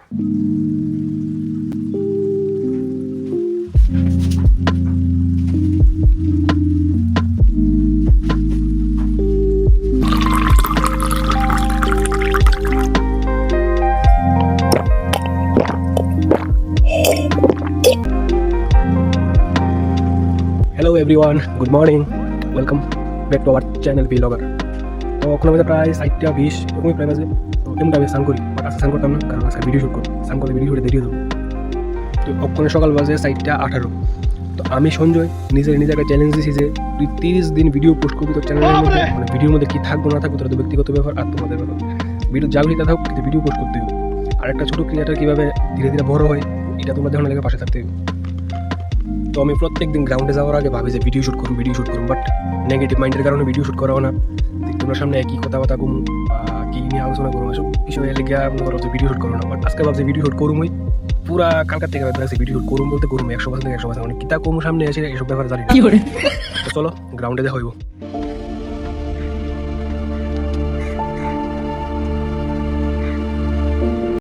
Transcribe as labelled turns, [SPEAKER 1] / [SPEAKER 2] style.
[SPEAKER 1] Hello everyone, good morning, welcome back to our channel vlogger. তো এখন আমাদের প্রায় 4:20 এরকমই প্রায় বাজে। তো এমন আমি স্নান করি, বাট আজকে স্নান করতাম না, কারণ আজকে ভিডিও শ্যুট করবো। স্নান করলে ভিডিও শ্যুটে দেরি হয়ে যাবো। তো ওখানে সকাল বাজে 4:18। তো আমি সঞ্জয় নিজের একটা চ্যালেঞ্জ দিয়েছি যে তুই 30 দিন ভিডিও পোস্ট করবি তোর চ্যানেলের মধ্যে। মানে ভিডিওর মধ্যে কী থাকবো না থাকবো তোর তো ব্যক্তিগত ব্যাপার আর তোমাদের ব্যাপার। ভিডিও যা ভিডিও থাকুক কিন্তু ভিডিও পোস্ট করতে হবে। আর একটা ছোটো ক্রিয়েটার কীভাবে ধীরে ধীরে বড় হয় এটা তোমরা দেখানোর লেগে পাশে থাকতে হবে। তো আমি প্রত্যেক দিন গ্রাউন্ডে যাওয়ার আগে ভাবি যে ভিডিও শ্যুট করুন, বাট নেগেটিভ মাইন্ডের কারণে ভিডিও শ্যুট করাও না। তোমরা সামনে একই কথাবার্তা কম কী নিয়ে আলোচনা করবো, এসব বিষয়ে লেগে মনে করো যে ভিডিও শ্যুট করো না। বাট আজকে ভাবছি ভিডিও শ্যুট করুমই, পুরা কালকার থেকে ভাবছি ভিডিও শ্যুট করুম বলতে করুম 100% 100%। মানে কিতা করুম সামনে এসে এসব ব্যাপার জানি না। তো চলো গ্রাউন্ডে দেখা হইব।